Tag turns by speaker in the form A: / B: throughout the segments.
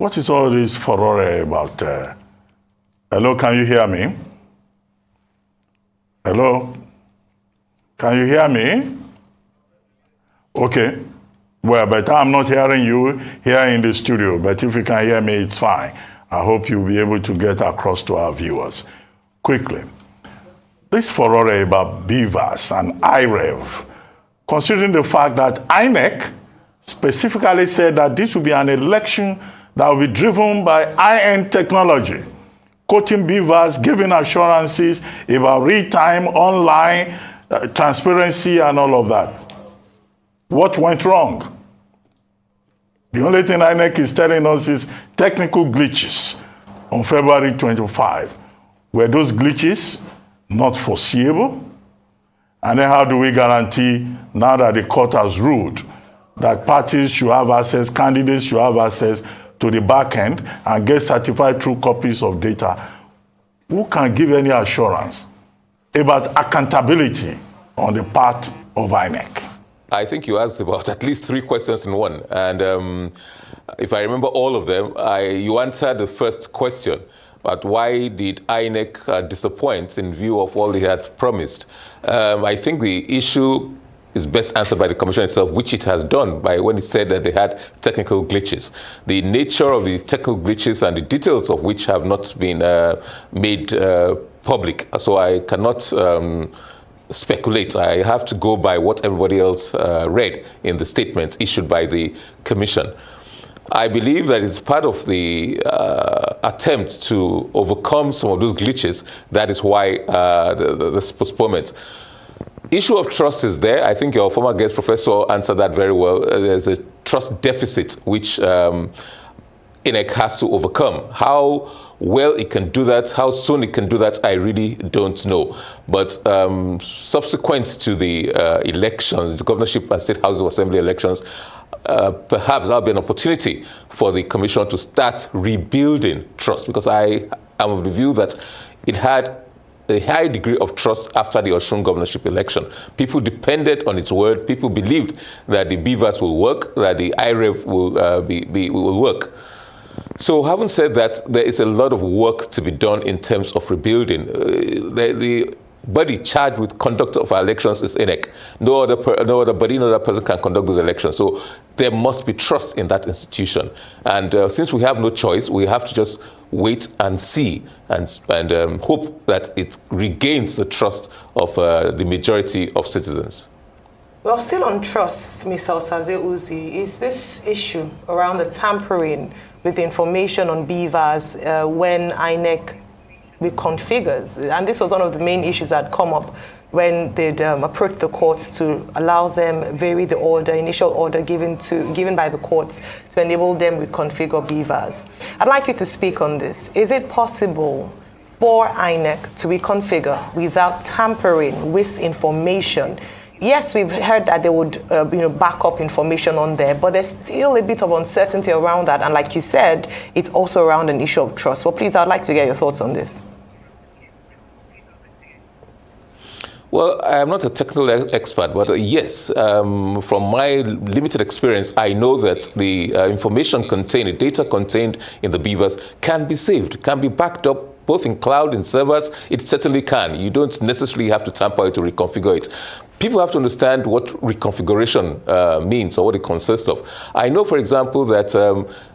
A: What is all this furore about? Hello, can you hear me? Hello? Can you hear me? Okay. Well, but I'm not hearing you here in the studio, but if you can hear me, it's fine. I hope you'll be able to get across to our viewers quickly. This furore about Bvas and IREV, considering the fact that INEC specifically said that this will be an election that will be driven by high-end technology, quoting Bvas, giving assurances about real-time, online, transparency and all of that. What went wrong? The only thing INEC is telling us is technical glitches on February 25. Were those glitches not foreseeable? And then how do we guarantee, now that the court has ruled, that parties should have access, candidates should have access to the back end and get certified true copies of data? Who can give any assurance about accountability on the part of INEC?
B: I think you asked about at least 3 questions in one. And if I remember all of them, you answered the first question, but why did INEC disappoint in view of all they had promised? I think the issue is best answered by the Commission itself, which it has done by when it said that they had technical glitches. The nature of the technical glitches and the details of which have not been made public. So I cannot speculate. I have to go by what everybody else read in the statement issued by the Commission. I believe that it's part of the attempt to overcome some of those glitches. That is why this postponement. Issue of trust is there. I think your former guest professor answered that very well. There's a trust deficit which INEC has to overcome. How well it can do that, how soon it can do that, I really don't know. But subsequent to the elections, the governorship and state house of assembly elections, perhaps there'll be an opportunity for the commission to start rebuilding trust, because I am of the view that it had a high degree of trust after the Osun governorship election. People depended on its word. People believed that the Bvas will work, that the IREV will work. So having said that, there is a lot of work to be done in terms of rebuilding. The body charged with conduct of our elections is INEC. No other body, no other person can conduct those elections. So there must be trust in that institution. And since we have no choice, we have to just wait and see and hope that it regains the trust of the majority of citizens.
C: Well, still on trust, Mr. Osaze Uzi, is this issue around the tampering with the information on Bvas when INEC reconfigures? And this was one of the main issues that come up when they'd approached the courts to allow them vary the order, initial order given by the courts to enable them to reconfigure Bvas. I'd like you to speak on this. Is it possible for INEC to reconfigure without tampering with information? Yes, we've heard that they would back up information on there, but there's still a bit of uncertainty around that. And like you said, it's also around an issue of trust. Well, please, I'd like to get your thoughts on this.
B: Well, I am not a technical expert, but yes, from my limited experience, I know that the information contained, the data contained in the Bvas can be saved, can be backed up both in cloud and servers. It certainly can. You don't necessarily have to tamper it to reconfigure it. People have to understand what reconfiguration means or what it consists of. I know, for example, that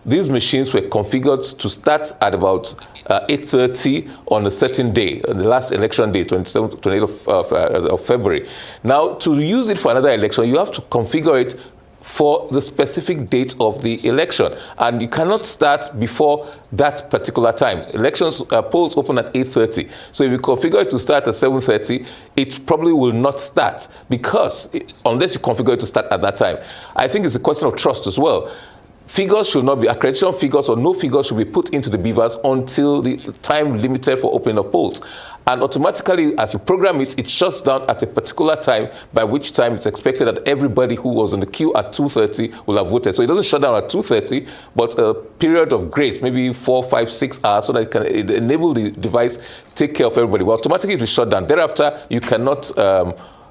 B: these machines were configured to start at about 8:30 on a certain day, the last election day, 28th of February. Now, to use it for another election, you have to configure it for the specific date of the election. And you cannot start before that particular time. Elections, polls open at 8:30. So if you configure it to start at 7:30, it probably will not start because unless you configure it to start at that time. I think it's a question of trust as well. Figures should not be, accreditation figures or no figures should be put into the Bvas until the time limited for opening of polls. And automatically, as you program it, it shuts down at a particular time, by which time it's expected that everybody who was on the queue at 2:30 will have voted. So it doesn't shut down at 2:30, but a period of grace, maybe 4, 5, 6 hours, so that it can enable the device take care of everybody. Well, automatically it will shut down. Thereafter, you cannot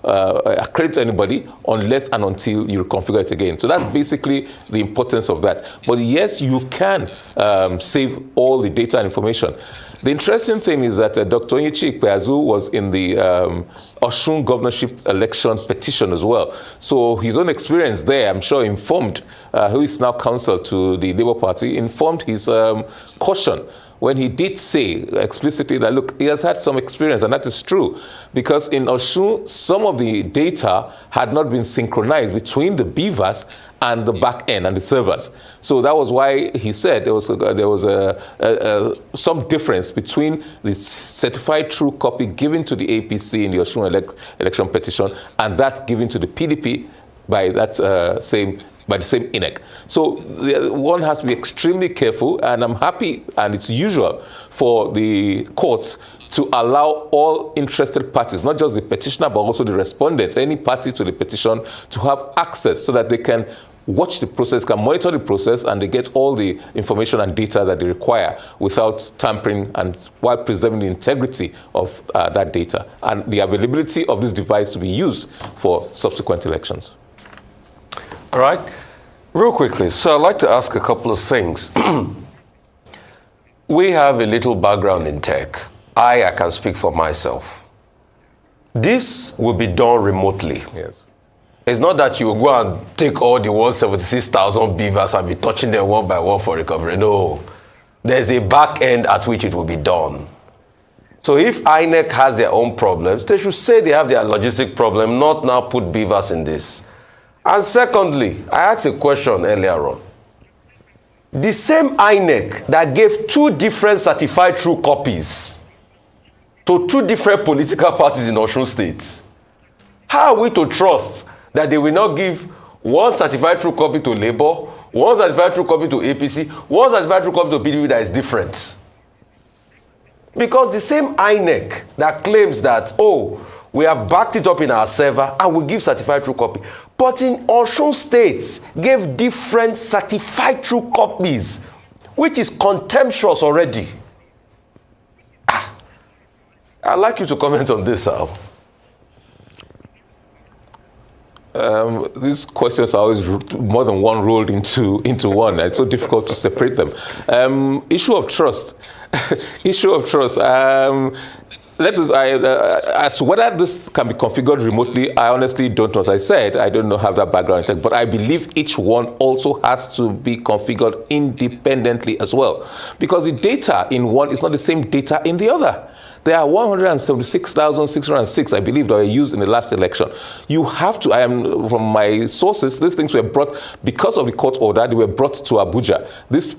B: accredit anybody unless and until you reconfigure it again. So that's basically the importance of that. But yes, you can save all the data and information. The interesting thing is that Dr. Onyechi Ikpeazu was in the Osun governorship election petition as well. So his own experience there, I'm sure, informed, who is now counsel to the Labour Party, informed his caution when he did say explicitly that, look, he has had some experience, and that is true, because in Osun, some of the data had not been synchronized between the Bvas and the back end and the servers. So that was why he said there was some difference between the certified true copy given to the APC in the Osun election petition and that given to the PDP by that the same INEC. So one has to be extremely careful, and I'm happy, and it's usual for the courts to allow all interested parties, not just the petitioner, but also the respondents, any party to the petition, to have access so that they can watch the process, can monitor the process, and they get all the information and data that they require without tampering and while preserving the integrity of that data and the availability of this device to be used for subsequent elections.
D: All right. Real quickly, so I'd like to ask a couple of things. We have a little background in tech. I can speak for myself. This will be done remotely.
B: Yes.
D: It's not that you will go and take all the 176,000 Bvas and be touching them one by one for recovery. No. There's a back end at which it will be done. So if INEC has their own problems, they should say they have their logistic problem, not now put Bvas in this. And secondly, I asked a question earlier on. The same INEC that gave 2 different certified true copies to 2 different political parties in Osun State, how are we to trust that they will not give 1 certified true copy to Labour, 1 certified true copy to APC, 1 certified true copy to PDP that is different? Because the same INEC that claims that, oh, we have backed it up in our server and we give certified true copy, but in Osun State gave different certified true copies, which is contemptuous already. I'd like you to comment on this, Al.
B: These questions are always more than one rolled into one. It's so difficult to separate them. Issue of trust. Issue of trust. As to whether this can be configured remotely, I honestly don't know. As I said, I don't know how that background in tech, but I believe each one also has to be configured independently as well, because the data in one is not the same data in the other. There are 176,606, I believe, that were used in the last election. You have to, from my sources, these things were brought, because of the court order, they were brought to Abuja.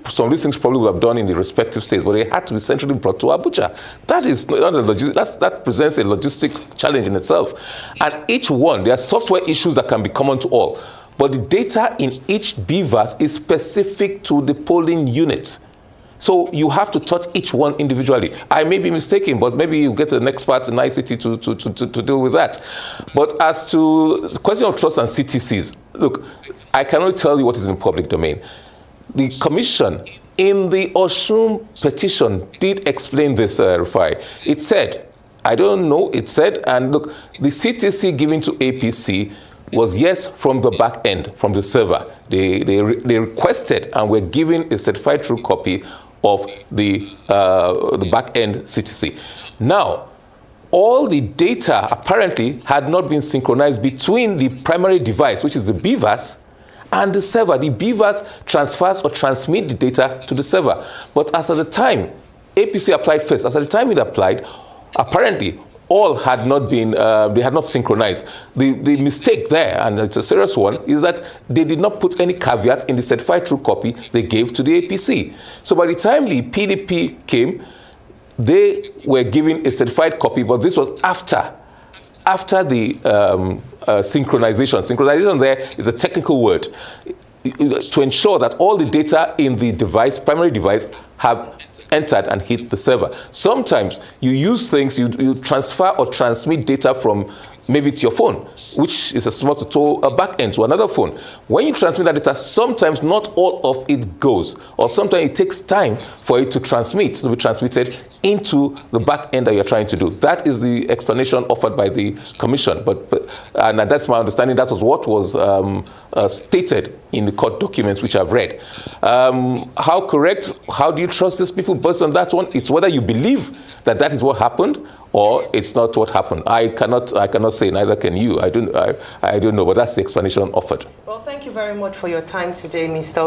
B: Some of these things probably would have done in the respective states, but they had to be centrally brought to Abuja. That is not a that presents a logistic challenge in itself. And each one, there are software issues that can be common to all, but the data in each Bvas is specific to the polling unit. So you have to touch each one individually. I may be mistaken, but maybe you get an expert in ICT to deal with that. But as to the question of trust and CTCs, look, I can only tell you what is in public domain. The commission in the Osun petition did explain this, Rufai. It said, I don't know, it said, and look, the CTC given to APC was yes from the back end, from the server. They requested and were given a certified true copy of the back-end CTC. Now, all the data apparently had not been synchronized between the primary device, which is the Bvas, and the server. The Bvas transfers or transmit the data to the server. But as at the time, APC applied first. As at the time it applied, apparently all had not been, they had not synchronized. The mistake there, and it's a serious one, is that they did not put any caveats in the certified true copy they gave to the APC. So by the time the PDP came, they were given a certified copy, but this was after the synchronization. Synchronization there is a technical word to ensure that all the data in the device, primary device, have entered and hit the server. Sometimes you use things, you transfer or transmit data from maybe to your phone, which is supposed to tow a back end to another phone. When you transmit that data, sometimes not all of it goes, or sometimes it takes time for it to be transmitted into the back end that you're trying to do. That is the explanation offered by the commission. And that's my understanding. That was what was stated in the court documents which I've read. How correct? How do you trust these people based on that one? It's whether you believe that that is what happened or it's not what happened. I cannot say, neither can you. I don't know, but that's the explanation offered.
C: Well, thank you very much for your time today, Mr.